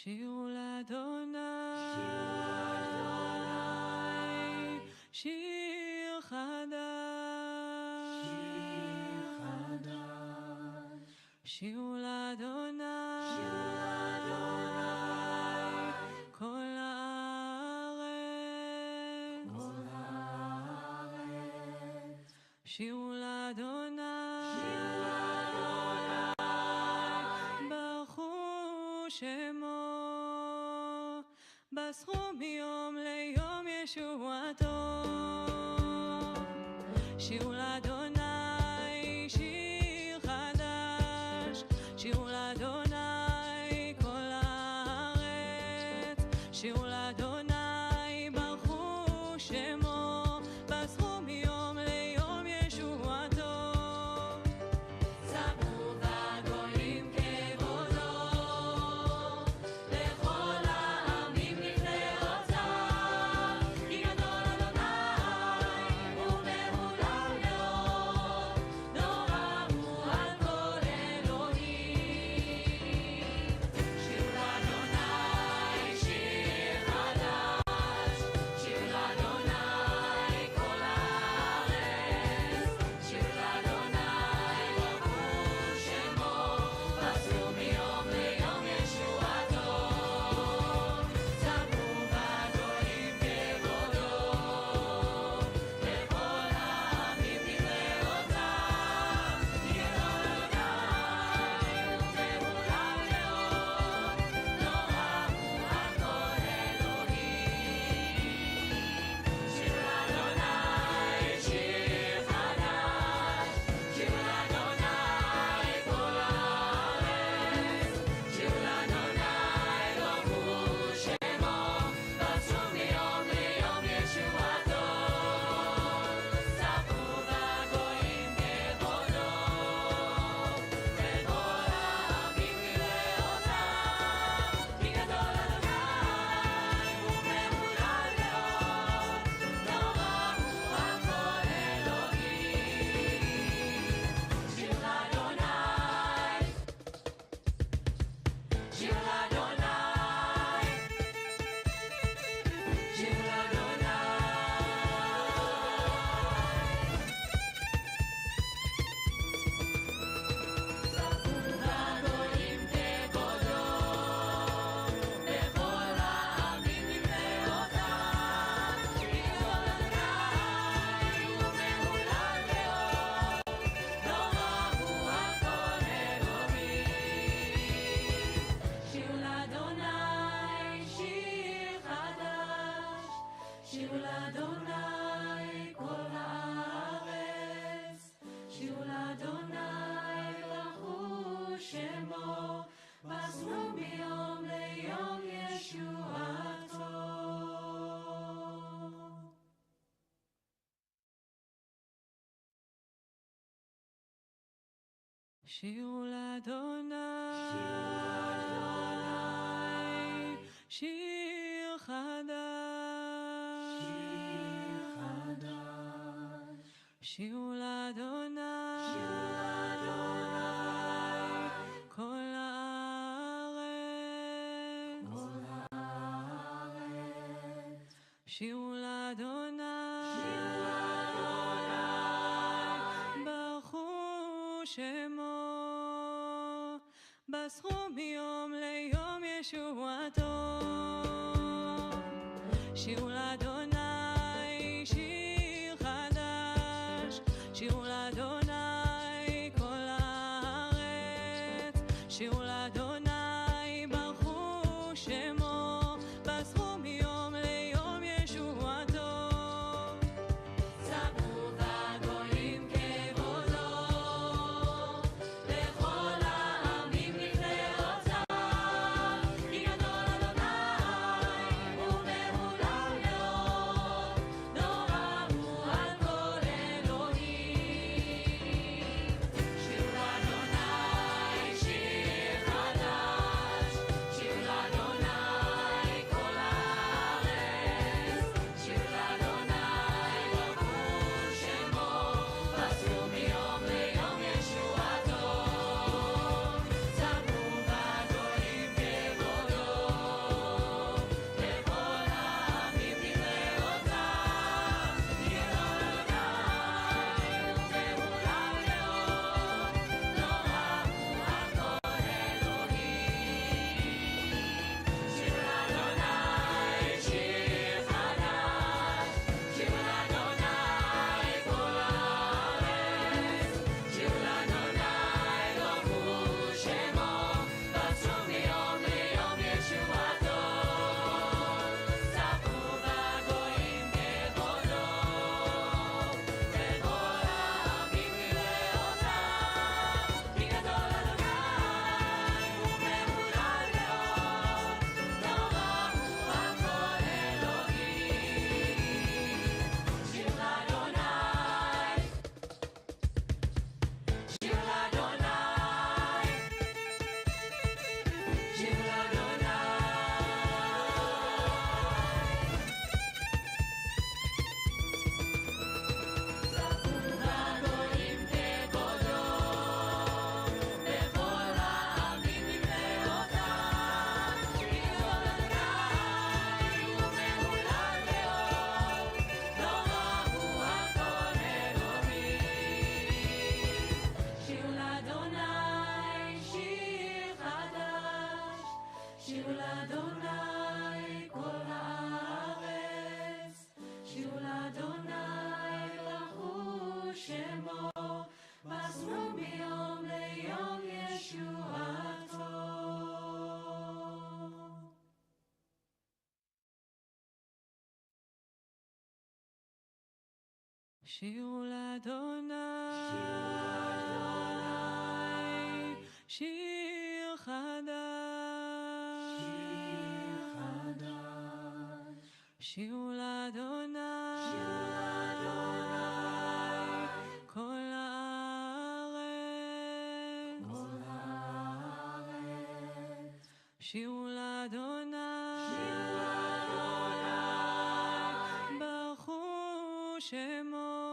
שירו לאדוני, שיר חדש, שירו לאדוני, כל הארץ, שירו לאדוני, ברכו שמו, בסחו מיום ליום ישועתו. שירו לאדוני שיר חדש, שירו לאדוני כל הארץ, שירו לאדוני ברכו שמו, בסחו מיום ליום ישועתו. ספרו בגויים כבודו, לכל העמים נפלאותיו, כי גדול אדוני ומהולל מאוד, נורא הוא על כל אלוהים. שירו לאדוני שיר חדש, שירו לאדוני כל הארץ, שירו לאדוני ברכו שמו, בסחו מיום ליום ישועתו. ספרו בגויים כבודו, לכל העמים נפלאותיו, כי גדול אדוני ומהולל מאוד, נורא הוא על כל אלוהים. שירו לאדוני שיר חדש, שירו לאדוני כל הארץ, שירו לאדוני ברכו שמו, בסחו מיום ליום ישועתו. ספרו בגויים כבודו, לכל העמים נפלאותיו, כי גדול אדוני ומהולל מאוד, נורא הוא על כל אלוהים. שיר לאדוני, שיר לאדוני, שיר לאדוני. ספרו בגויים כבודו, לכל העמים נפלאותיו, כי גדול אדוני ומהולל מאוד, נורא הוא על כל אלוהים. שירו לאדוני שיר חדש, שירו לאדוני כל הארץ, שירו לאדוני ברכו שמו, בסחו מיום ליום ישועתו. שירו לאדוני, שיר חדש, שירו לאדוני, כל הארץ, שירו לאדוני, ברכו שמו, בסחו מיום ליום ישועתו. שירו שירו לאדוני, שיר חדש, שירו לאדוני, כל הארץ, שירו לאדוני, ברכו שמו,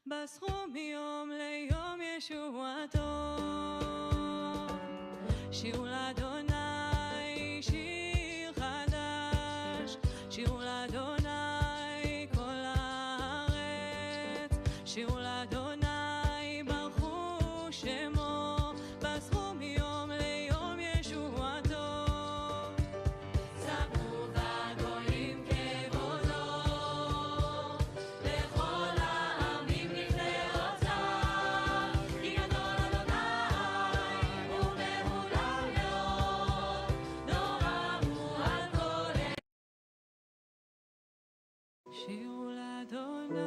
בסכו מיום ליום ישועתו, שירו לאדוני שיר חדש, שירו לאדוני כל הארץ, שירו לאדוני ברכו שמו, בסכו מיום ליום ישועתו, ספרו בגויים כבודו, לכל העמים נפלאותיו, כי גדול אדוני ומהולל מאוד, נורא הוא על כל שירו לאדוני.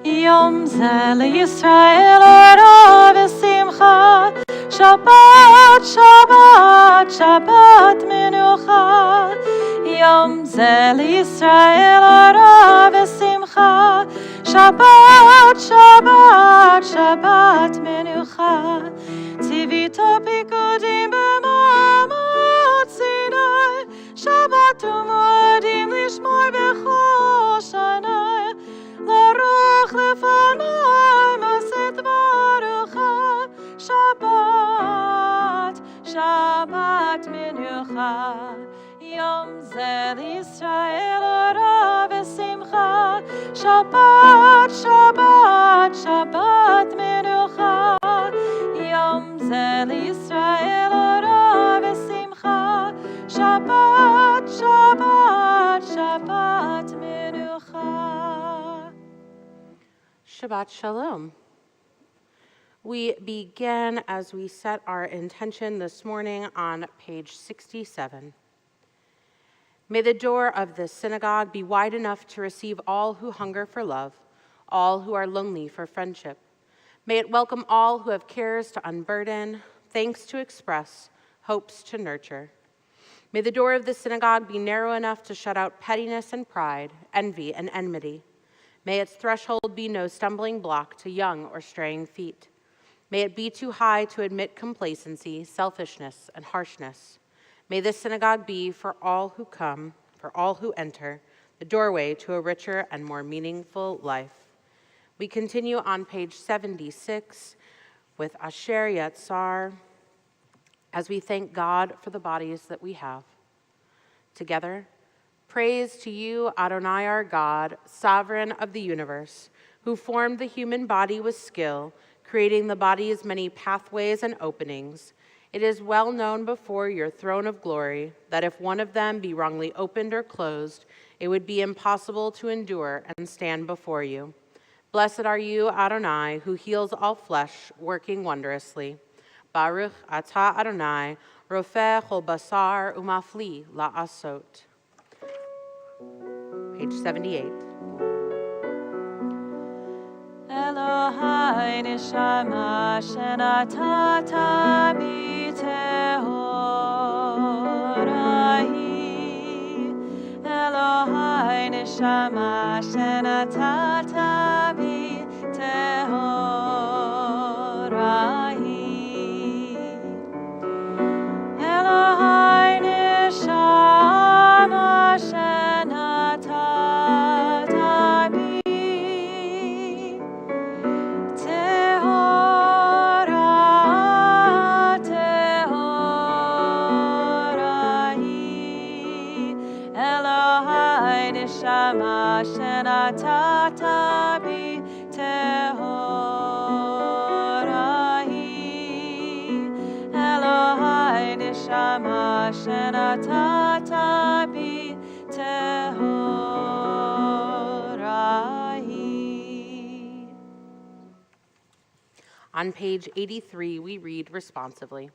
יום זה לישראל אורה ושמחה, שבת, שבת, שבת מנוחה. יום זה לישראל אורה ושמחה, שבת, שבת, שבת מנוחה. ציווית פיקודים במעמד סיני, שבת ומועדים לשמור בכל שנה. לרוח לפני מסת ברוכה, שבת, שבת מנוחה. יום זה לישראל אורה ושמחה, שבת, שבת, שבת מנוחה. יום זה לישראל אורה ושמחה, שבת, שבת, שבת מנוחה. Shabbat Shalom. We begin as we set our intention this morning on page 67. May the door of the synagogue be wide enough to receive all who hunger for love, all who are lonely for friendship. May it welcome all who have cares to unburden, thanks to express, hopes to nurture. May the door of the synagogue be narrow enough to shut out pettiness and pride, envy and enmity. May its threshold be no stumbling block to young or straying feet. May it be too high to admit complacency, selfishness, and harshness. May this synagogue be, for all who come, for all who enter, the doorway to a richer and more meaningful life. We continue on page 76 with Asher Yatzar as we thank God for the bodies that we have. Together, praise to you, Adonai our God, sovereign of the universe, who formed the human body with skill, creating the body's many pathways and openings. It is well known before your throne of glory that if one of them be wrongly opened or closed, it would be impossible to endure and stand before you. Blessed are you, Adonai, who heals all flesh, working wondrously. Baruch atah Adonai, rofeh chol basar umafli la'asot. Page 78. Elohai neshama shenatata bi tehorahi. Elohai neshama shenatata bi tehorahi. Elohai neshama shenatata bi נשמה שנתת בי טהורה היא. אלוהי נשמה שנתת בי טהורה היא. On page 83, we read responsively.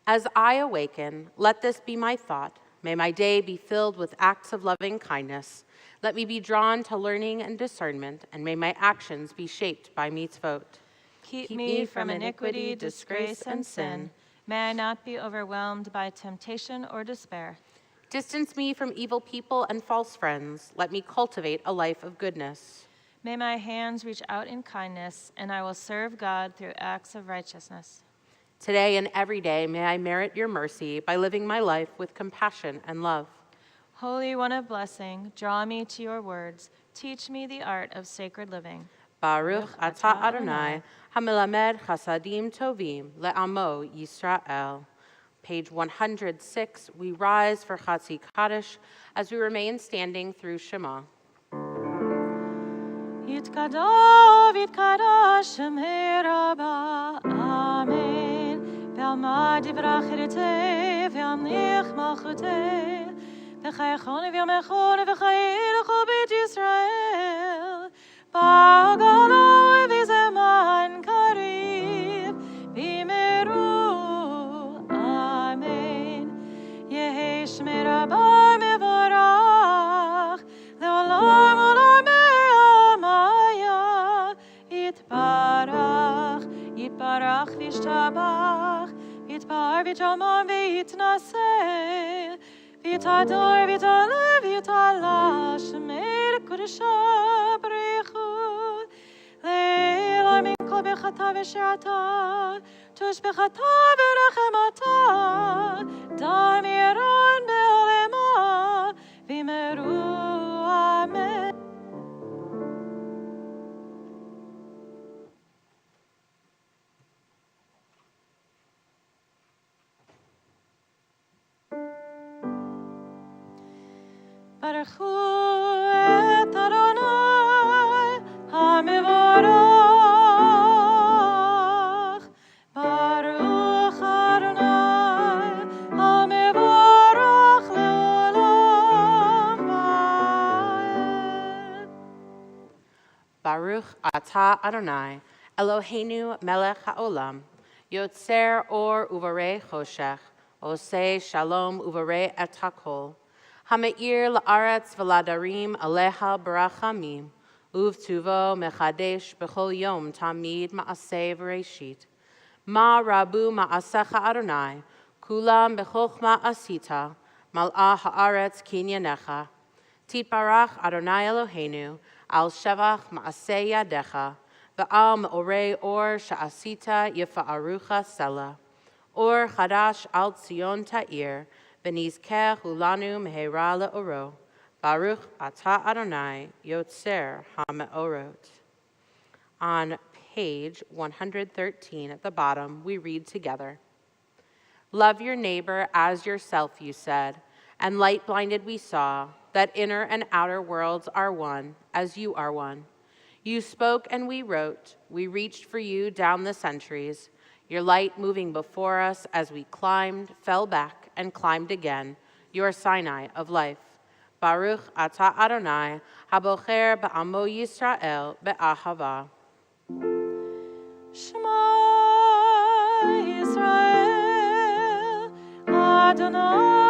As I awaken, let this be my thought. May my day be filled with acts of loving kindness. Let me be drawn to learning and discernment, and may my actions be shaped by mitzvot. Keep me from iniquity, disgrace, and sin. May I not be overwhelmed by temptation or despair. Distance me from evil people and false friends. Let me cultivate a life of goodness. May my hands reach out in kindness, and I will serve God through acts of righteousness. Today and every day, may I merit your mercy by living my life with compassion and love. Holy One of blessing, draw me to your words. Teach me the art of sacred living. Baruch atah Adonai, hamelamed chasadim tovim le'amo Yisrael. Page 106, we rise for Chatzi Kaddish as we remain standing through Shema. יתקדש ויתקדש שם רבה, אמן. ועמד יברך ירצה, וימליך מלכותה. וחייכון ויומכון וחיי לכל בית ישראל. בגולה ובזמן קריב, במהרו, אמן. יהי שמי רבה מבורך, לעולם עולם מעמיה. יתברך, יתברך וישתבח, יתפאר ויתרומם ויתנשא, ויתהדר ויתעלה ויתעלה, שמי לקודשא בריחו. לעילוי מן כל ברכתה ושירתה, תושבחתה ורחמתה, דם ירון בעולמה, וימרו אמן. ברכו את אדוני המבורך. ברוך אדוני המבורך לעולם ועד. Baruch atah Adonai, Eloheinu melech haolam, yotzer or uvarei choshech, oseh shalom uvarei et hakol. Ha'me'ir la'aretz v'ladarim aleha barachamim, uvtuvo mechadesh b'chol yom tamid ma'aseh v'reishit. Ma rabu ma'asecha Adonai, kulam b'chochma asita, mal'ah ha'aretz kinyanecha. Titbarach Adonai Eloheinu, al shevach ma'aseh yadecha, v'al me'orei or sha'asita yifa'arucha sela. Or chadash al tzion ta'ir, v'nizkeh ulanu mehera le'oro. Baruch atah Adonai, yotzer ha'me'orot. On page 113 at the bottom, we read together. Love your neighbor as yourself, you said, and light-blinded we saw, that inner and outer worlds are one, as you are one. You spoke and we wrote, we reached for you down the centuries, your light moving before us as we climbed, fell back, and climbed again, your Sinai of life. Baruch atah Adonai, habocher ba'amo Yisrael be'ahava. Shema Yisrael, Adonai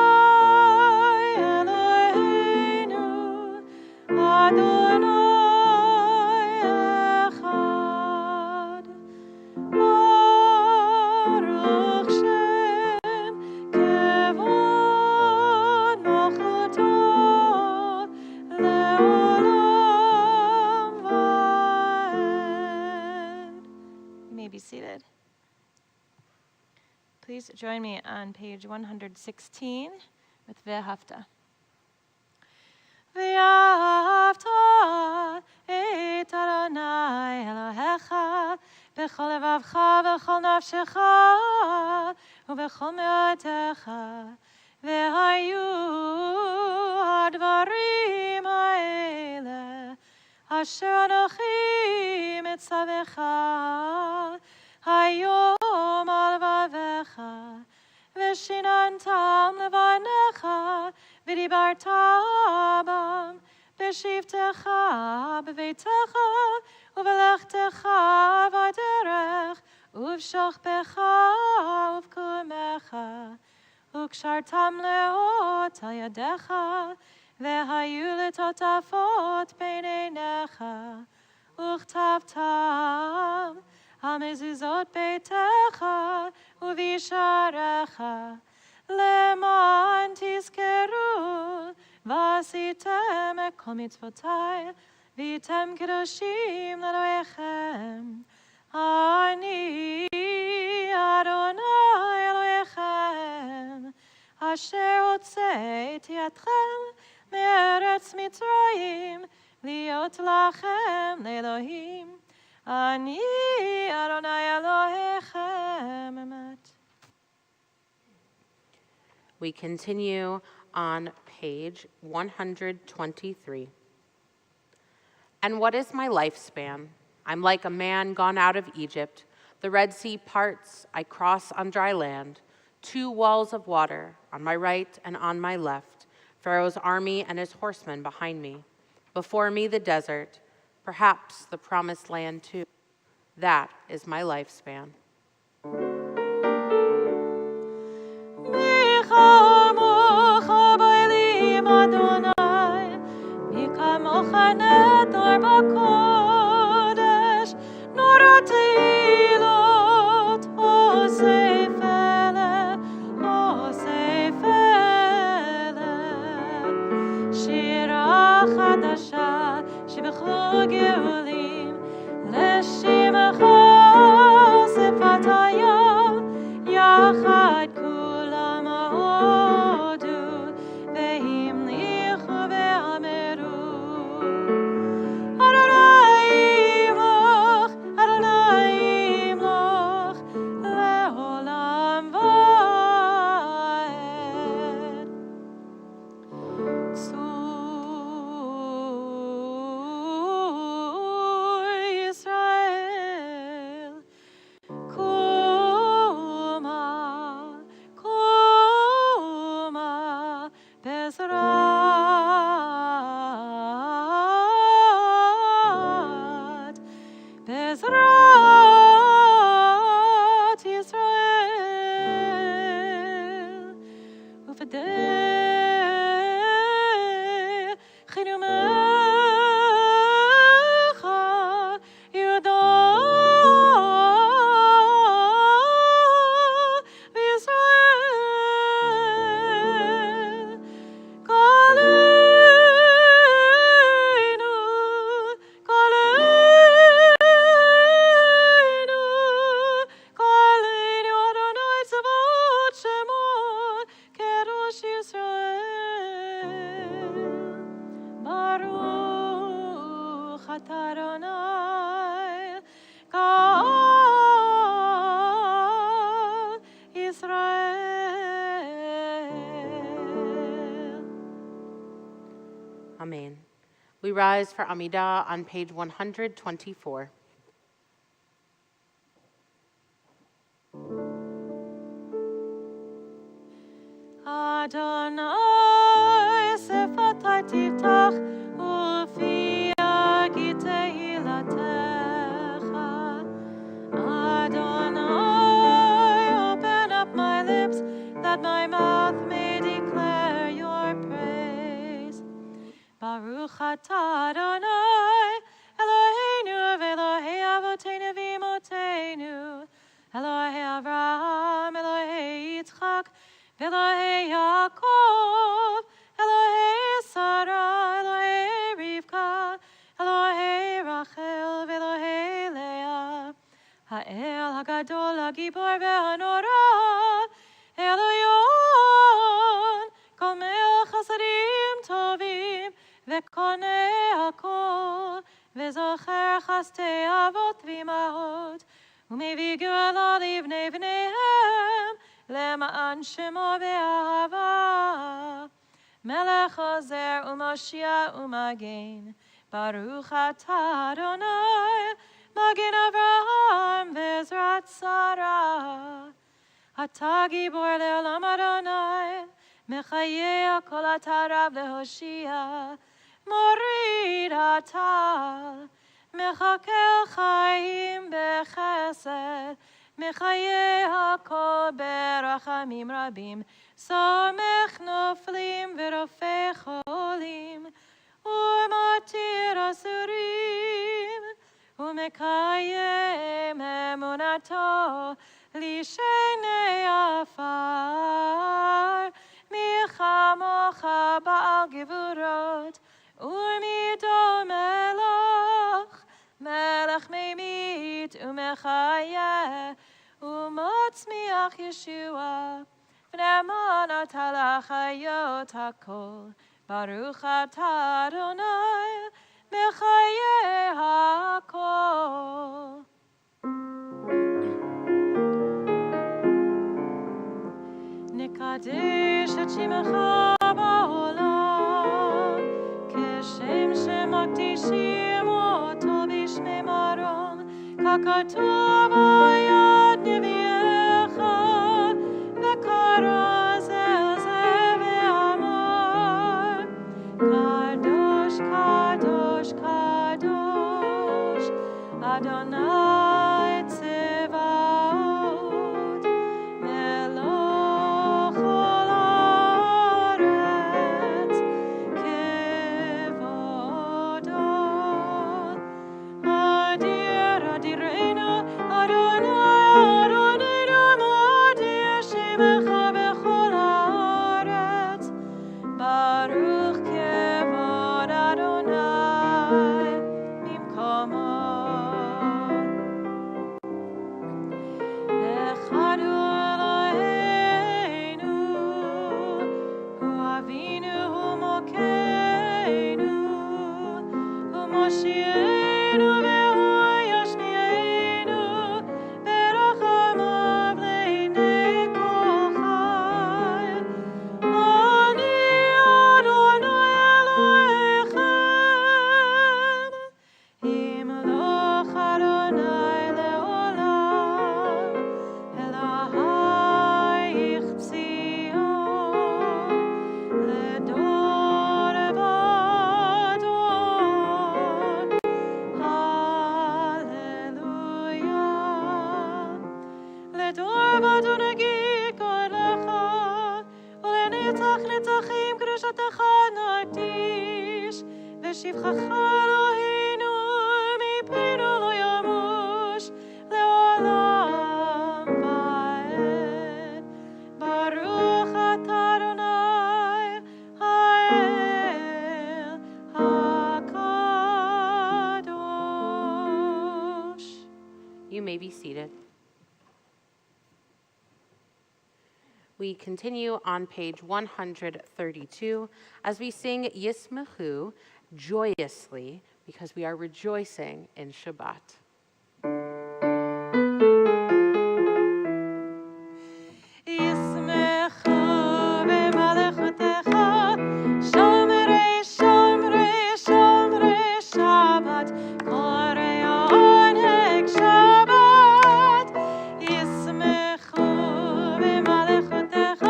Eloheinu, Adonai echad. Baruch Shem kevod malchuto le'olam va'ed. You may be seated. Please join me on page 116 with Ve'ahavta. Ve'ahavta et Adonai Elohecha b'chol levavcha v'chol nafshecha u'b'chol me'atecha ve'hayu hadvarim אשר אנוכי מצווך היום על לבביך, ושיננתם לבניך, ודיברת בם, בשבתך, בביתך, ובלכתך בדרך, ובשוכבך ובקומך, וקשרתם לאות על ידיך, והיו לטוטפות בין עיניך, וכתבתם על מזוזות ביתך ובישעריך, למען תזכרו ועשיתם את כל מצוותיי, והייתם קדושים לאלוהיכם. אני אדוני אלוהיכם, אשר הוצאתי אתכם מארץ מצרים, להיות לכם לאלוהים. אני אדוני אלוהיכם אמת. We continue on page 123. And what is my lifespan? I'm like a man gone out of Egypt. The Red Sea parts, I cross on dry land. 2 walls of water on my right and on my left. Pharaoh's army and his horsemen behind me. Before me the desert, perhaps the promised land too. That is my lifespan. Amen. We rise for Amidah on page 124. Adonai sefatai tiftach ufi agitei latecha. Adonai, open up my lips that my mouth may declare your praise. Baruch atah Adonai, Eloheinu v'Elohei avoteinu v'imotenu, Elohei Avraham, Elohei Yitzchak, Elohei Yaakov, Elohei Sarah, Elohei Rivka, Elohei Rachel, Elohei Leah, Ha'el Hagadol Hagibor ve'hanora, Eloyon, Gomel Chasadim Tovim, Ve'konei Hakol, Ve'zocher Chastei Avot v'imahot, U'mevi Geulah livnei v'neihem, למען שמו ואהבה, מלך עוזר ומושיע ומגן, Baruch atah Adonai, Magen Avraham ve'ezrat Sarah. Atah gibor le'olam Adonai, Mechayeh kol atah Rav lehoshia. Morid atah, Mechakel chaim bechesed, Mechayeh hakol berachamim rabim. Somech noflim v'rofei cholim, U'matir asurim, U'mekayem emunato, Lishenei afar. Mi chamocha ba'al gevurot, U'mido melech, melech meimit u'mechayeh, U'motzmiach Yeshua. V'ne'eman atah lachayot hakol, Baruch atah Adonai, Mechayeh hakol. Nekadesh et shemecha ba'olam, Keshem shemakdishim oto b'shmei marom, Kakatov ayad neviecha, V'kara zel ze ve'amar, Kadosh, Kadosh, Kadosh, Adonai Tzevaot, Meloch ol haaretz, Kevodo. Adir, Adirenu, Adonai, Adonai, Adir shemecha bechol haaretz, Baruch kevod Adonai mimkomo. Echad hu Eloheinu, hu Avinu, hu Mokeinu, hu Moshiach ve'hu Yashmi'enu, berachamav le'nei kol chai. Ani Adonai Elohechem, Imloch Adonai le'olam, Elahayich Tzion, ledor vador. Hallelujah. Ledor vador nagikor lecha, ולנצח נצחים קדושתך נקדיש, ושבחך אלוהינו מפינו לא ימוש, לעולם ועד. ברוך אתה אדוני, האל הקדוש. You may be seated. We continue on page 132 as we sing Yismechu joyously because we are rejoicing in Shabbat. ישמחו במלכותך, שומרי שומרי שומרי שבת, קוראי עונג שבת. ישמחו במלכותך,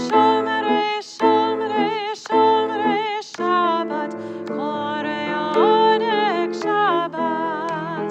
שומרי שומרי שומרי שבת, קוראי עונג שבת.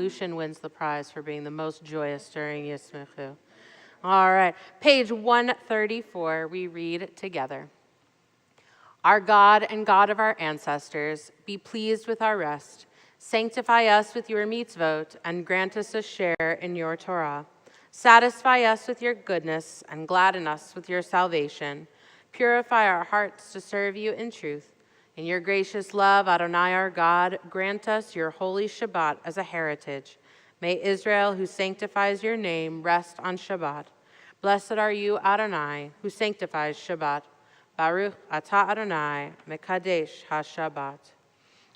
Lucian wins the prize for being the most joyous during Yismichu. All right, page 134, we read together. Our God and God of our ancestors, be pleased with our rest. Sanctify us with your mitzvot and grant us a share in your Torah. Satisfy us with your goodness and gladden us with your salvation. Purify our hearts to serve you in truth. In your gracious love, Adonai our God, grant us your holy Shabbat as a heritage. May Israel, who sanctifies your name, rest on Shabbat. Blessed are you, Adonai, who sanctifies Shabbat. Baruch atah Adonai, mekadesh ha-Shabbat.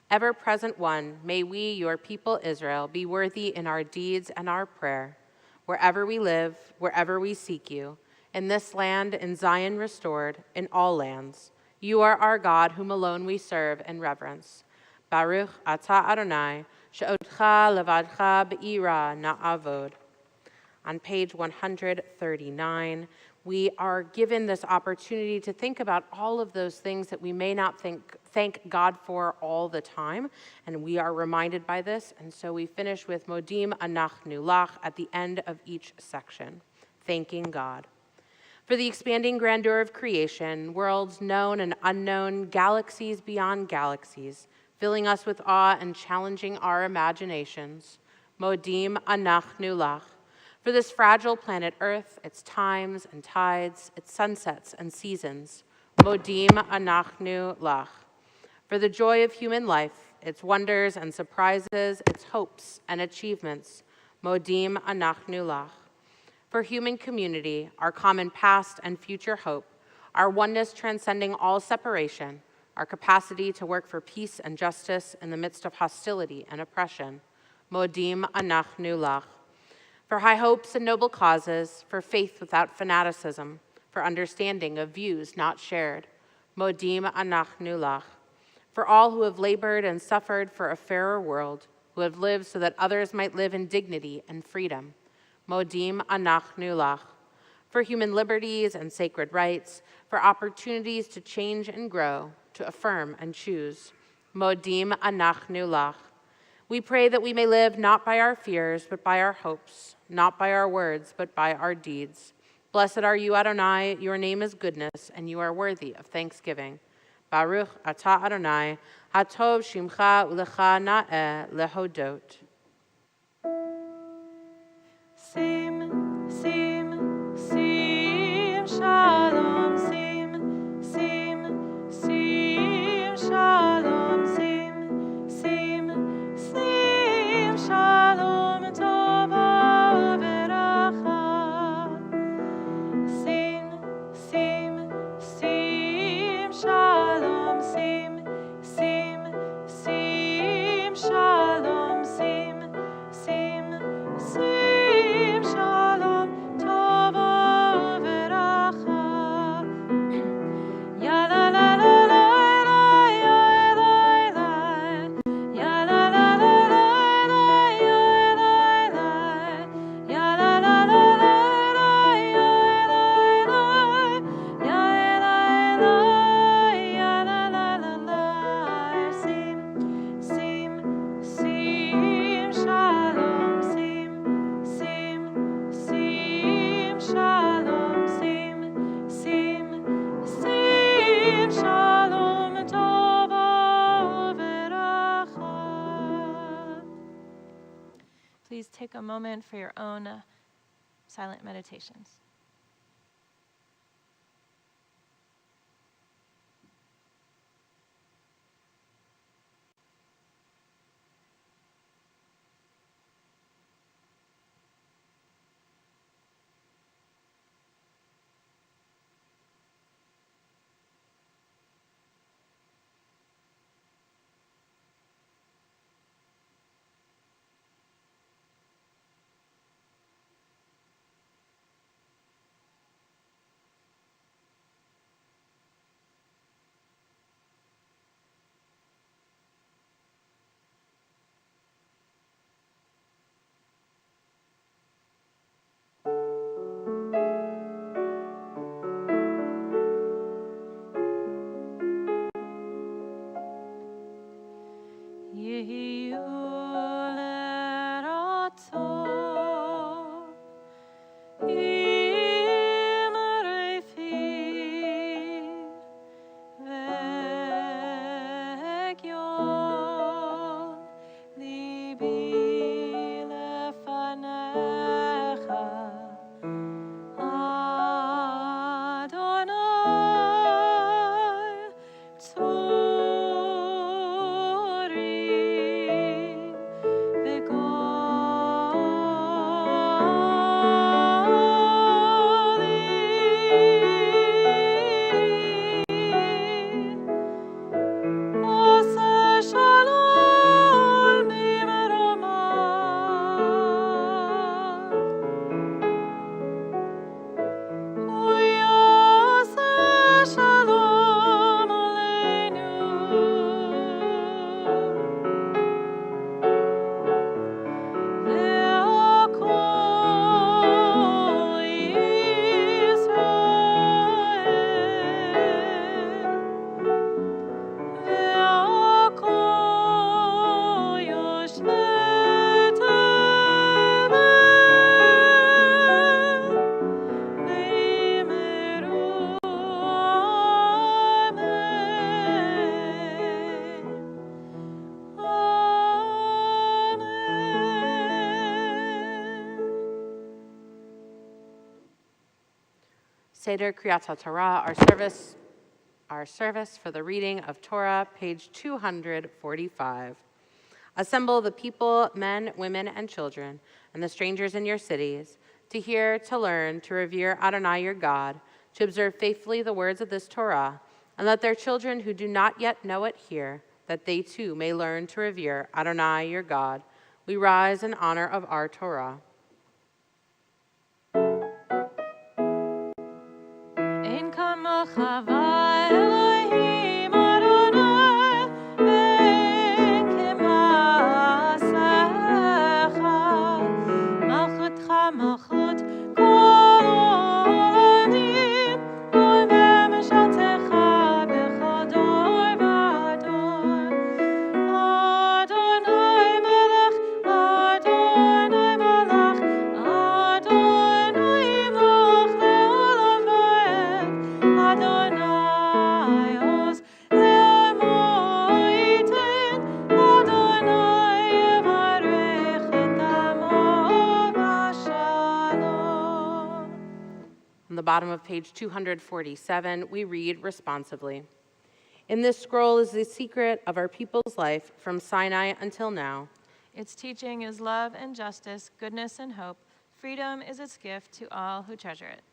Ever-present one, may we, your people Israel, be worthy in our deeds and our prayer. Wherever we live, wherever we seek you, in this land, in Zion restored, in all lands, you are our God, whom alone we serve and reverence. Baruch atah Adonai, she'odcha levadcha be'ira na'avod. On page 139, we are given this opportunity to think about all of those things that we may not thank God for all the time, and we are reminded by this, and so we finish with Modim Anachnu Lach at the end of each section, thanking God. For the expanding grandeur of creation, worlds known and unknown, galaxies beyond galaxies, filling us with awe and challenging our imaginations, Modim Anachnu Lach. For this fragile planet Earth, its times and tides, its sunsets and seasons, Modim Anachnu Lach. For the joy of human life, its wonders and surprises, its hopes and achievements, Modim Anachnu Lach. For human community, our common past and future hope, our oneness transcending all separation, our capacity to work for peace and justice in the midst of hostility and oppression, Modim Anachnu Lach. For high hopes and noble causes, for faith without fanaticism, for understanding of views not shared, Modim Anachnu Lach. For all who have labored and suffered for a fairer world, who have lived so that others might live in dignity and freedom, Modim Anachnu Lach. For human liberties and sacred rights, for opportunities to change and grow, to affirm and choose, Modim Anachnu Lach. We pray that we may live not by our fears, but by our hopes, not by our words, but by our deeds. Blessed are you, Adonai, your name is goodness, and you are worthy of thanksgiving. Baruch atah Adonai, hatov shimcha ulecha na'eh lehodot. Sim, sim, sim, shalom, sim, sim, sim, shalom, sim, sim, sim, shalom, tova veracha. Sim, sim, sim, shalom, sim, sim, sim, shalom, sim, sim, sim, shalom, tova veracha. Ya la la la la la, ya la la, ya la la la la, ya la la, ya la la la la, ya la la, ya la la la, sim, sim, sim, shalom, sim, sim, sim, shalom, sim, sim, sim, shalom, tova veracha. Please take a moment for your own silent meditations. Yehu let Seder Kriyat HaTorah, our service for the reading of Torah, page 245. Assemble the people, men, women, and children, and the strangers in your cities, to hear, to learn, to revere Adonai your God, to observe faithfully the words of this Torah, and let their children who do not yet know it hear, that they too may learn to revere Adonai your God. We rise in honor of our Torah. Ein kamocha v'Elohim Adonai, ve'en k'ma'asecha. Malchutcha malchut kol olamim, u'be'meshaltecha b'chol dor v'dor. Adonai melech, Adonai malach, Adonai moch le'olam va'ed. Adonai oz le'moiten, Adonai yevarech et amo b'shalom. On the bottom of page 247, we read responsively. In this scroll is the secret of our people's life from Sinai until now. Its teaching is love and justice, goodness and hope. Freedom is its gift to all who treasure it.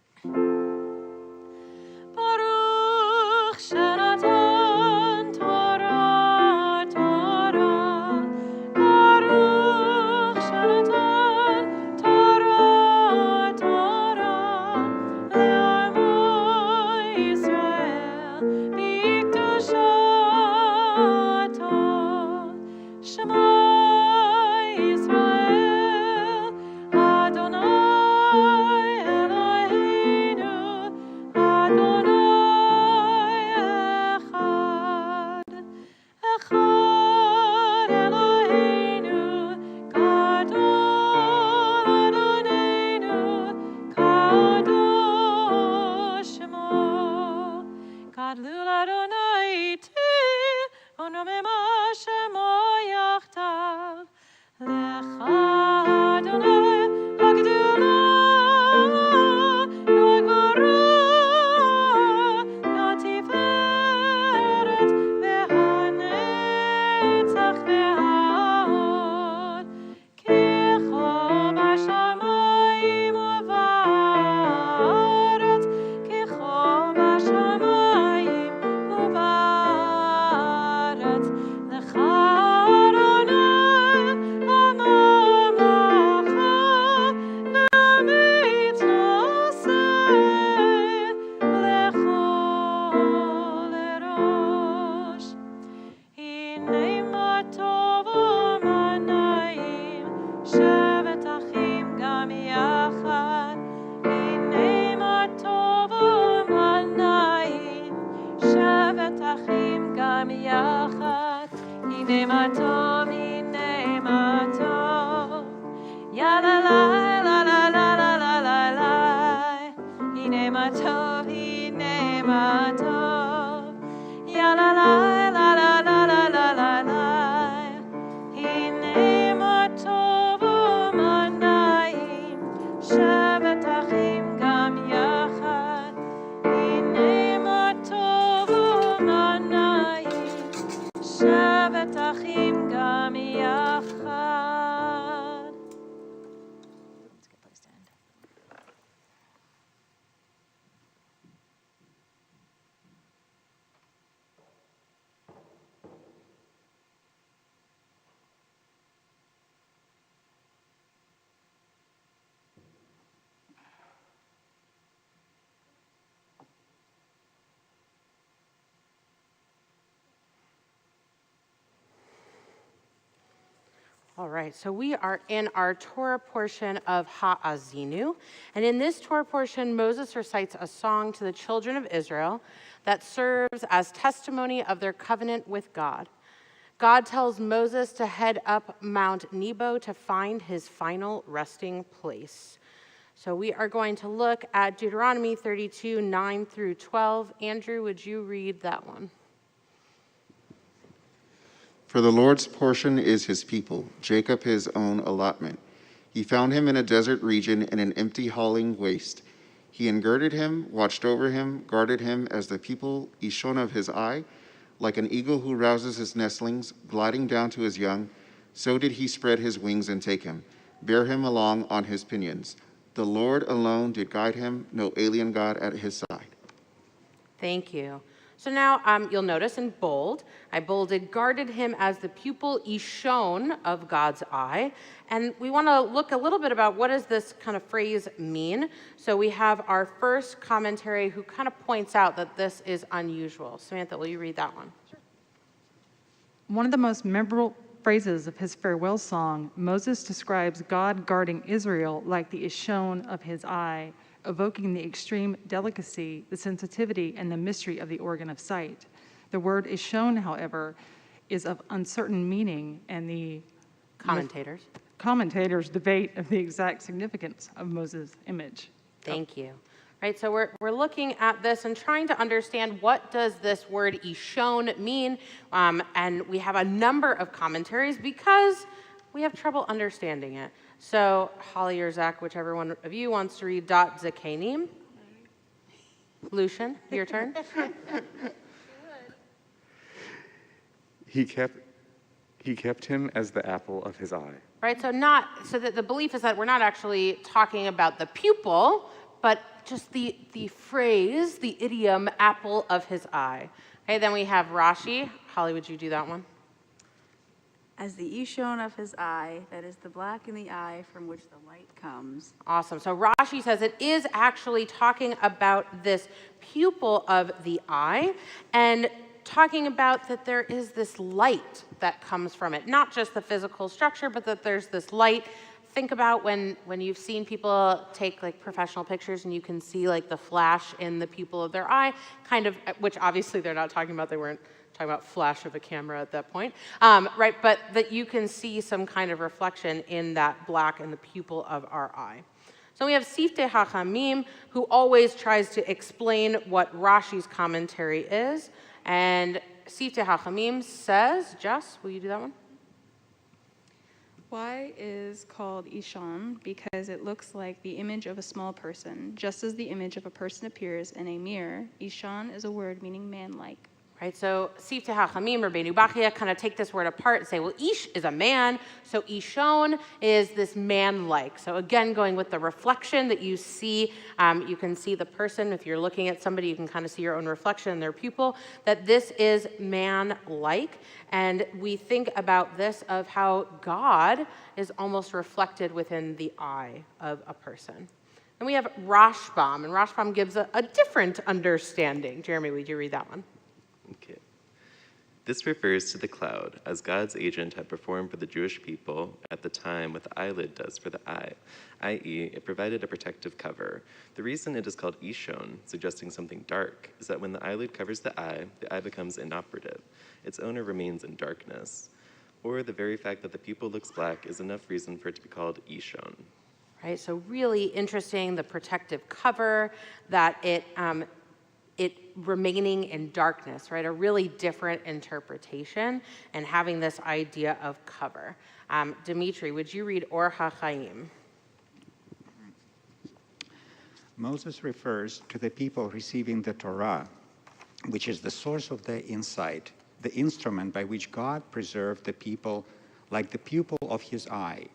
Baruch Shenatan Torah, Torah. Baruch Shenatan Torah, Torah. Le'amo Yisrael b'kedushato. Shema Yisrael, Adonai Eloheinu, Adonai Echad. Echad Eloheinu, Gadol Adonenu, Kadosh Shemo. Gadlul Adonai iti, unomema Shemo yachtav. Lecha Adonai hagdulah, hagvura, hatiferet, vehanetzach vehahod. Kicho bashamayim uvaretz, kicho bashamayim uvaretz. Lecha Adonai amamacha, lemitnoseh, lechol erosh. Hinei ma tov u'manayim, shevet achim gam yachad. Hinei ma tov u'manayim, shevet achim gam yachad. Hinei ma tov, hinei ma tov. Ya la la la la la la la la la. Hinei ma tov, hinei ma tov. Ya la la la la la la la la la. Hinei ma tov u'manayim, shevet achim gam yachad. Hinei ma tov u'manayim, shevet achim gam yachad. That's a good place to end. All right, so we are in our Torah portion of Ha'azinu. And in this Torah portion, Moses recites a song to the children of Israel that serves as testimony of their covenant with God. God tells Moses to head up Mount Nebo to find his final resting place. So we are going to look at Deuteronomy 32, 9 through 12. Andrew, would you read that one? For the Lord's portion is his people, Jacob his own allotment. He found him in a desert region in an empty hauling waste. He engirded him, watched over him, guarded him as the pupil Ishon of his eye, like an eagle who rouses his nestlings, gliding down to his young. So did he spread his wings and take him, bear him along on his pinions. The Lord alone did guide him, no alien God at his side. Thank you. So now you'll notice in bold, I bolded, guarded him as the pupil Ishon of God's eye. And we want to look a little bit about what does this kind of phrase mean. So we have our first commentary who kind of points out that this is unusual. Samantha, will you read that one? One of the most memorable phrases of his farewell song, Moses describes God guarding Israel like the Ishon of his eye, evoking the extreme delicacy, the sensitivity, and the mystery of the organ of sight. The word Ishon, however, is of uncertain meaning, and the commentators debate of the exact significance of Moses' image. Thank you. Right, so we're looking at this and trying to understand what does this word Ishon mean, and we have a number of commentaries because we have trouble understanding it. So Holly or Zach, whichever one of you wants to read dot Zakanim. Lucian, your turn. He kept him as the apple of his eye. Right, so that the belief is that we're not actually talking about the pupil, but just the phrase, the idiom, apple of his eye. Okay, then we have Rashi. Holly, would you do that one? As the Ishon of his eye, that is the black in the eye from which the light comes. Awesome. So Rashi says it is actually talking about this pupil of the eye and talking about that there is this light that comes from it. Not just the physical structure, but that there's this light. Think about when you've seen people take like professional pictures and you can see like the flash in the pupil of their eye, kind of, which obviously they're not talking about, they weren't talking about flash of a camera at that point, right? But that you can see some kind of reflection in that black in the pupil of our eye. So we have Siftei HaChamim, who always tries to explain what Rashi's commentary is. And Siftei HaChamim says, Jess, will you do that one? Why is called Ishon? Because it looks like the image of a small person. Just as the image of a person appears in a mirror, Ishon is a word meaning man-like. Right, so Siftei HaChamim or Beinu Bachia kind of take this word apart and say, well, Ish is a man, so Ishon is this man-like. So again, going with the reflection that you see, you can see the person. If you're looking at somebody, you can kind of see your own reflection in their pupil, that this is man-like. And we think about this of how God is almost reflected within the eye of a person. And we have Rashbam, and Rashbam gives a different understanding. Jeremy, would you read that one? Okay. This refers to the cloud, as God's agent had performed for the Jewish people at the time what the eyelid does for the eye, i.e., it provided a protective cover. The reason it is called Ishon, suggesting something dark, is that when the eyelid covers the eye becomes inoperative. Its owner remains in darkness. Or the very fact that the pupil looks black is enough reason for it to be called Ishon. Right, so really interesting, the protective cover, that it remaining in darkness, right? A really different interpretation and having this idea of cover. Dimitri, would you read Or HaChaim? Moses refers to the people receiving the Torah, which is the source of their insight, the instrument by which God preserved the people like the pupil of his eye.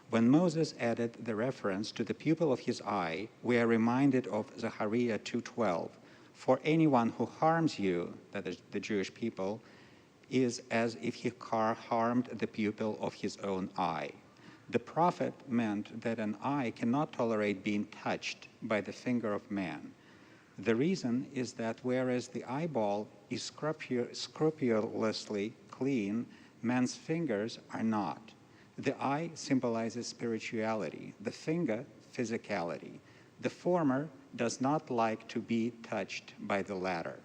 When Moses added the reference to the pupil of his eye, we are reminded of Zechariah 2:12. For anyone who harms you, that is the Jewish people, is as if he harmed the pupil of his own eye. The prophet meant that an eye cannot tolerate being touched by the finger of man. The reason is that whereas the eyeball is scrupulously clean, man's fingers are not. The eye symbolizes spirituality, the finger, physicality. The former does not like to be touched by the latter.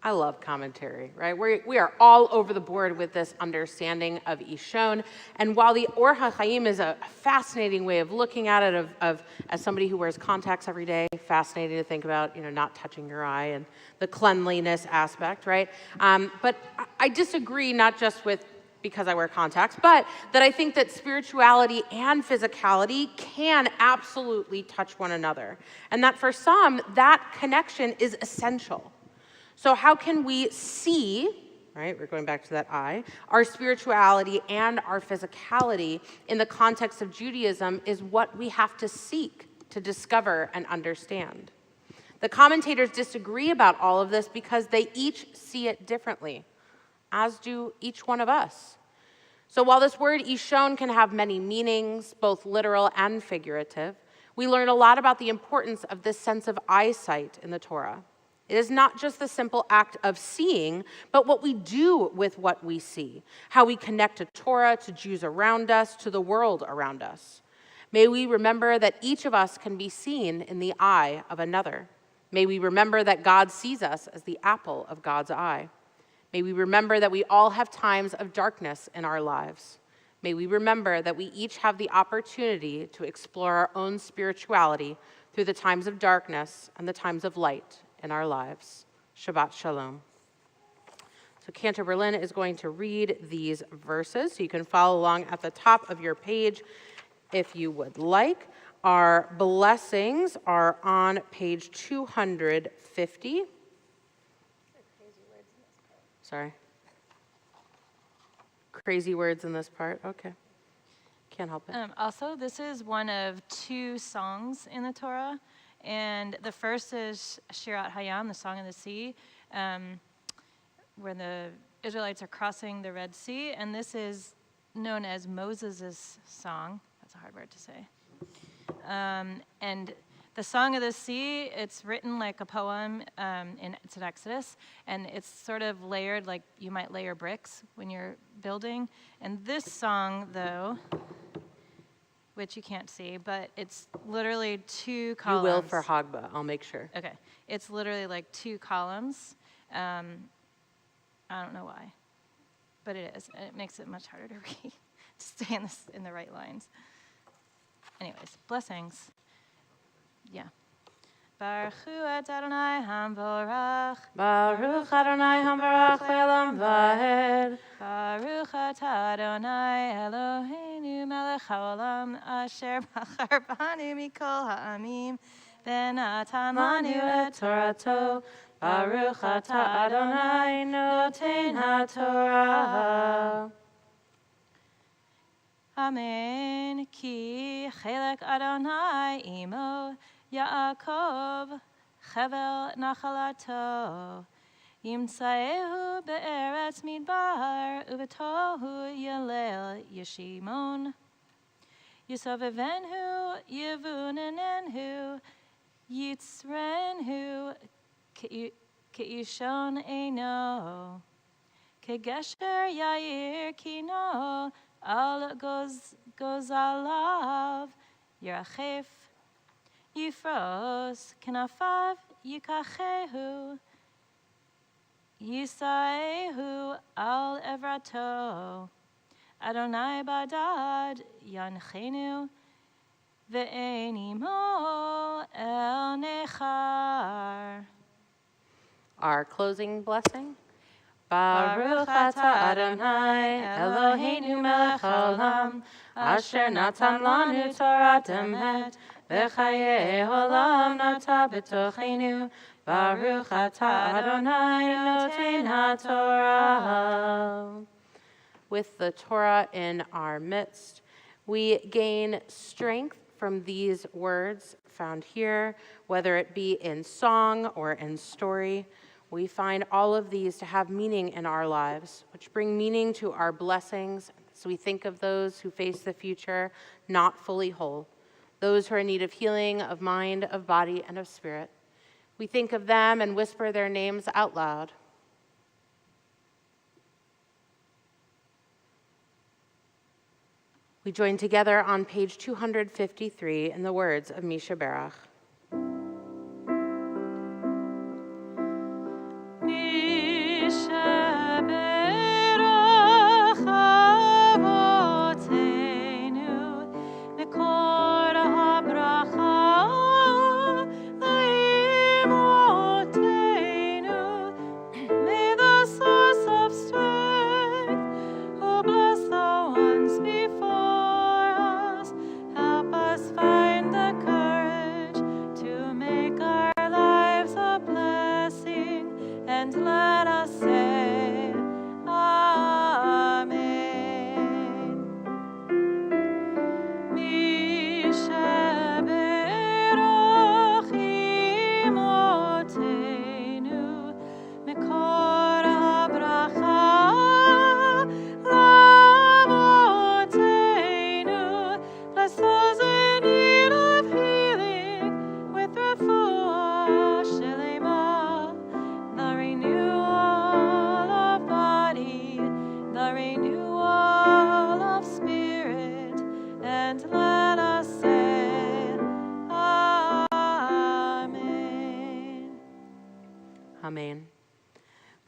I love commentary, right? We are all over the board with this understanding of Ishon. And while the Or HaChaim is a fascinating way of looking at it, as somebody who wears contacts every day, fascinating to think about, not touching your eye and the cleanliness aspect, right? But I disagree not just with because I wear contacts, but that I think that spirituality and physicality can absolutely touch one another. And that for some, that connection is essential. So how can we see, right, we're going back to that eye, our spirituality and our physicality in the context of Judaism is what we have to seek to discover and understand. The commentators disagree about all of this because they each see it differently, as do each one of us. So while this word ishon can have many meanings, both literal and figurative, we learn a lot about the importance of this sense of eyesight in the Torah. It is not just the simple act of seeing, but what we do with what we see, how we connect to Torah, to Jews around us, to the world around us. May we remember that each of us can be seen in the eye of another. May we remember that God sees us as the apple of God's eye. May we remember that we all have times of darkness in our lives. May we remember that we each have the opportunity to explore our own spirituality through the times of darkness and the times of light in our lives. Shabbat Shalom. So Cantor Berlin is going to read these verses, so you can follow along at the top of your page if you would like. Our blessings are on page 250. Sorry. Crazy words in this part, okay. Can't help it. Also, this is one of 2 songs in the Torah. And the first is Shirat Hayam, the Song of the Sea, where the Israelites are crossing the Red Sea. And this is known as Moses' song. That's a hard word to say. And the Song of the Sea, it's written like a poem. It's in Exodus. And it's sort of layered like you might layer bricks when you're building. And this song, though, which you can't see, but it's literally 2 columns. You will for Hagba, I'll make sure. Okay. It's literally like 2 columns. I don't know why, but it is. And it makes it much harder to read, to stay in the right lines. Anyways, blessings. Yeah. Baruch Hu Adonai Hamvorach. Baruch Adonai Hamvarach le'olam va'ed. Baruch atah Adonai Eloheinu melech haolam asher bachar banu mikol ha'amim v'natan lanu et Torato. Baruch atah Adonai noten haTorah. Amen. Ki chelek Adonai imo Yaakov chevel nachalato. Yimsaehu be'eretz midbar, uvetohu yalel yeshimon. Yisovevenhu yevunenenhu, yitzrenhu keishon eino. Kegesher yair kino, al gozalav yerachef. Yifros kenafav yikachehu. Yisaehu al evrato, Adonai badad yanchenu, ve'enimo el nechar. Our closing blessing. Baruch atah Adonai Eloheinu melech haolam, asher natan lanu Torah emet, v'chayei olam nata b'tochenu. Baruch atah Adonai noten haTorah. With the Torah in our midst, we gain strength from these words found here, whether it be in song or in story. We find all of these to have meaning in our lives, which bring meaning to our blessings. So we think of those who face the future not fully whole, those who are in need of healing of mind, of body, and of spirit. We think of them and whisper their names out loud. We join together on page 253 in the words of Misha Berach. May the source of strength,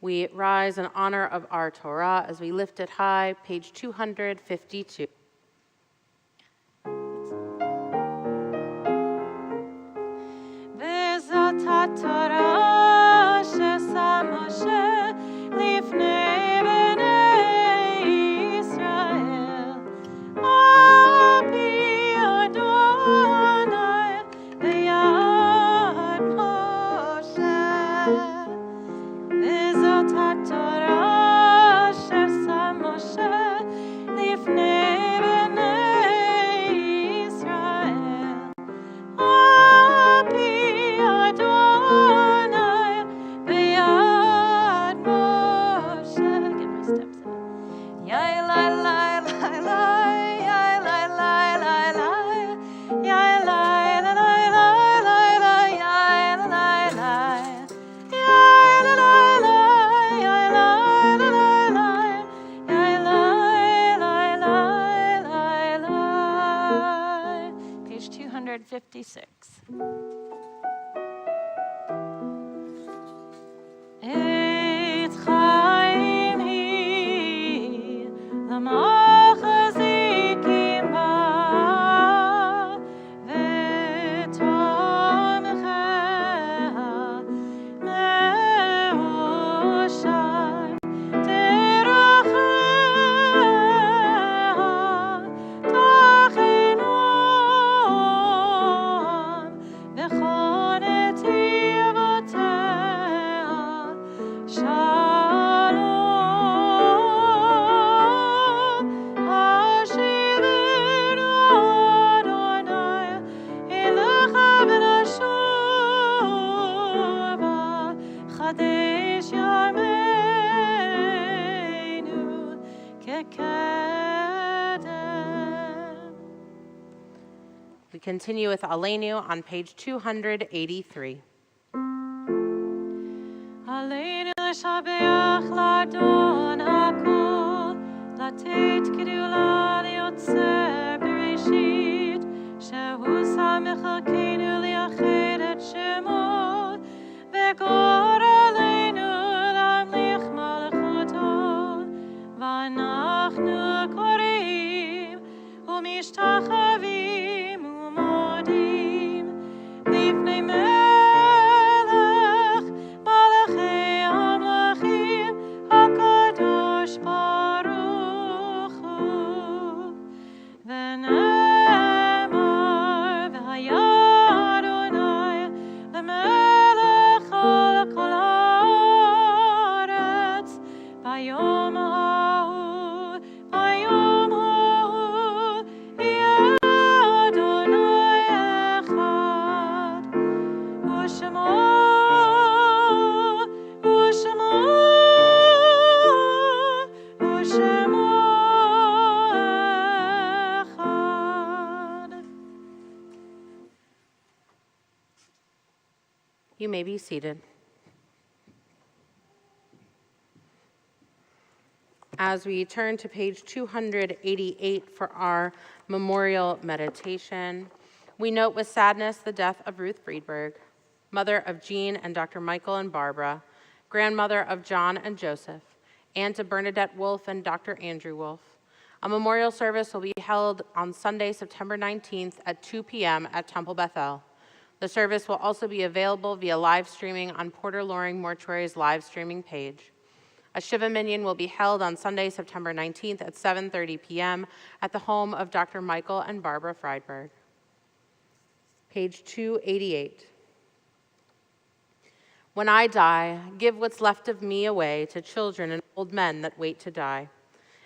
We rise in honor of our Torah as we lift it high, page 252. וזאת התורה ששם משה לפני בני ישראל. על פי אדוני ביד משה. וזאת התורה ששם משה לפני בני ישראל. על פי אדוני ביד משה. Get my steps in. Yai lai lai lai lai, yai lai lai lai lai, yai lai lai lai lai lai, yai lai lai, yai lai lai, yai lai lai lai, yai lai lai lai. Page 256. עץ חיים היא למחזיקים בה, ותומכיה מאושי, דרכיה תחינם, וכל נתיבותיה שלום. השיבנו אדוני אליך ונשובה, חדש ימינו כקדם. We continue with Aleinu on page 283. עלינו לשבח לאדון הכל, לתת גדולה ליוצר בראשית, שהוא שם מחלקנו לייחד את שמו, וגורלנו להמליך מלכותו, ואנחנו קוראים ומשתחווים ומודים לפני מלך מלכי המלכים הקדוש ברוך הוא. ונאמר והיה אדוני למלך על כל הארץ ביום ההוא, ביום ההוא יהיה אדוני אחד, ושמו אחד. You may be seated. As we turn to page 288 for our memorial meditation, we note with sadness the death of Ruth Friedberg, mother of Jean and Dr. Michael and Barbara, grandmother of John and Joseph, aunt of Bernadette Wolf and Dr. Andrew Wolf. A memorial service will be held on Sunday, September 19th at 2 p.m. at Temple Beth-El. The service will also be available via live streaming on Porter Loring Mortuary's live streaming page. A Shiva Minyan will be held on Sunday, September 19th at 7:30 p.m. at the home of Dr. Michael and Barbara Friedberg. Page 288. When I die, give what's left of me away to children and old men that wait to die.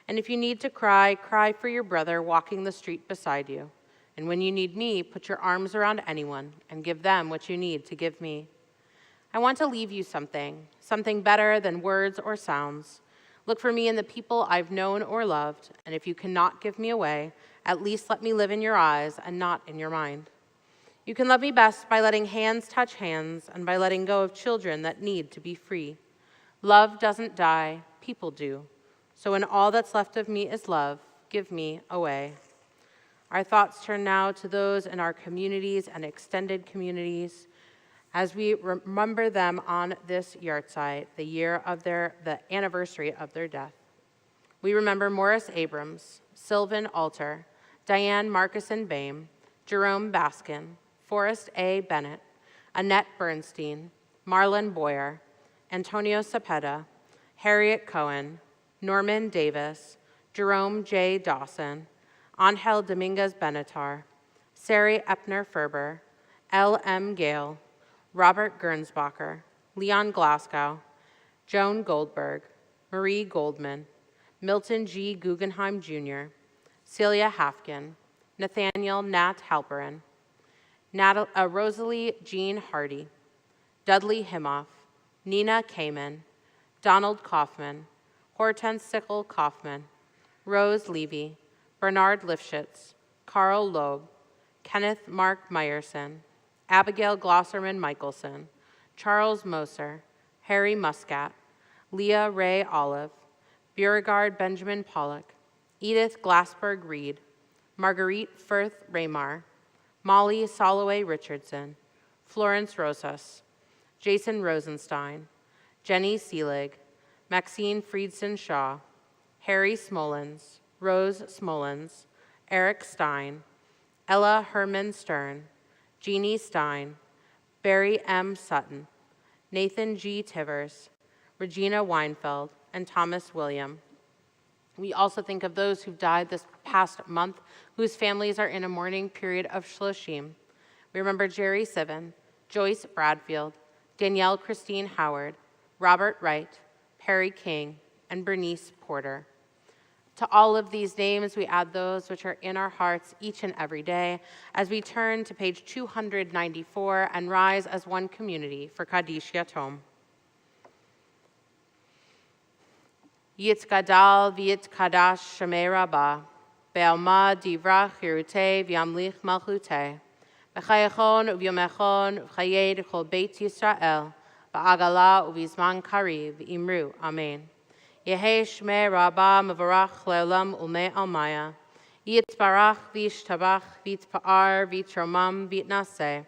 And if you need to cry, cry for your brother walking the street beside you. And when you need me, put your arms around anyone and give them what you need to give me. I want to leave you something better than words or sounds. Look for me in the people I've known or loved, and if you cannot give me away, at least let me live in your eyes and not in your mind. You can love me best by letting hands touch hands and by letting go of children that need to be free. Love doesn't die, people do. So when all that's left of me is love, give me away. Our thoughts turn now to those in our communities and extended communities As we remember them on this yahrzeit, the anniversary of their death. We remember Morris Abrams, Sylvan Alter, Diane Markison Bame, Jerome Baskin, Forrest A. Bennett, Annette Bernstein, Marlon Boyer, Antonio Cepeda, Harriet Cohen, Norman Davis, Jerome J. Dawson, Angel Dominguez Benatar, Sari Epner Ferber, L. M. Gale, Robert Gernsbacher, Leon Glasgow, Joan Goldberg, Marie Goldman, Milton G. Guggenheim Jr., Celia Hafkin, Nathaniel Nat Halperin, Rosalie Jean Hardy, Dudley Himoff, Nina Kamen, Donald Kaufman, Hortense Sickle Kaufman, Rose Levy, Bernard Lifshitz, Carl Loeb, Kenneth Mark Meyerson, Abigail Glosserman Michelson, Charles Moser, Harry Muscat, Leah Ray Olive, Beauregard Benjamin Pollock, Edith Glassberg Reed, Marguerite Firth Raymar, Molly Soloway Richardson, Florence Rosas, Jason Rosenstein, Jenny Seelig, Maxine Friedson Shaw, Harry Smollins, Rose Smollins, Eric Stein, Ella Herman Stern, Jeannie Stein, Barry M. Sutton, Nathan G. Tivers, Regina Weinfeld, and Thomas William. We also think of those who've died this past month, whose families are in a mourning period of Shloshim. We remember Jerry Sivan, Joyce Bradfield, Danielle Christine Howard, Robert Wright, Perry King, and Bernice Porter. To all of these names, we add those which are in our hearts each and every day as we turn to page 294 and rise as one community for Kaddish Yatom. Yitzgadal v'yitkadash shemei rabah, be'alma divra chirutei v'yamlich malchutei, v'chayachon u'vyomechon v'chayed chol beit Yisrael, v'agala u'vizman kariv imru, amen. Yehei shmei rabah mevarach le'olam ulmei almaya, yitzbarach v'yishtabach v'yitpa'ar v'yitromam v'yitnaseh,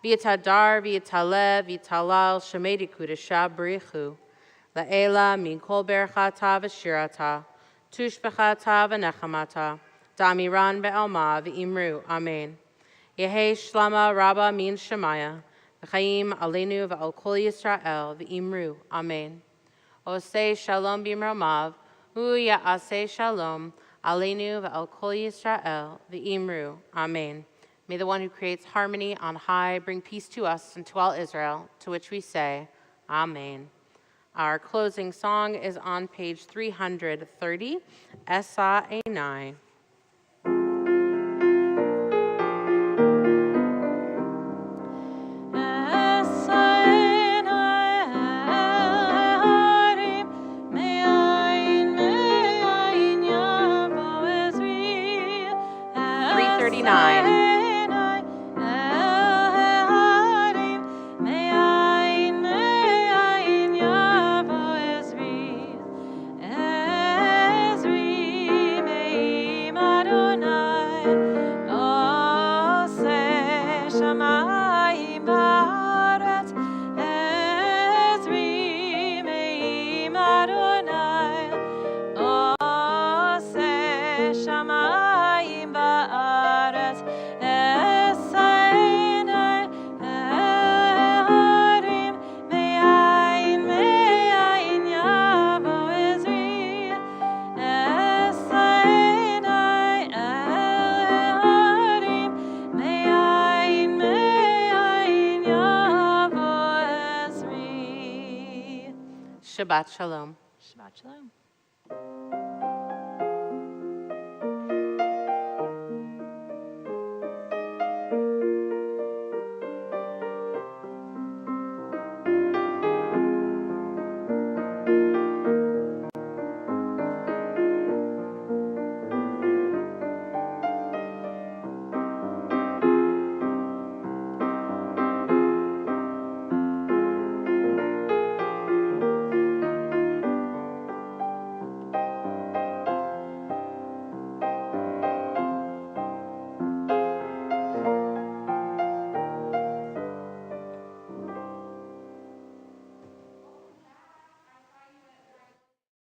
v'yitadar v'yitaleh v'yitalal shemei dikudesha b'richu, La'ela min kol berchata v'shirata, tushbechata v'nechamata, damiran be'alma v'imru, amen. Yehei shlama rabba min shemaya, v'chaim aleinu v'al kol Yisrael v'imru, amen. Osei shalom b'imromav, hu ya'aseh shalom, aleinu v'al kol Yisrael v'imru, amen. May the one who creates harmony on high bring peace to us and to all Israel, to which we say, amen. Our closing song is on page 330, Esa Einai. Shabbat Shalom. Shabbat Shalom.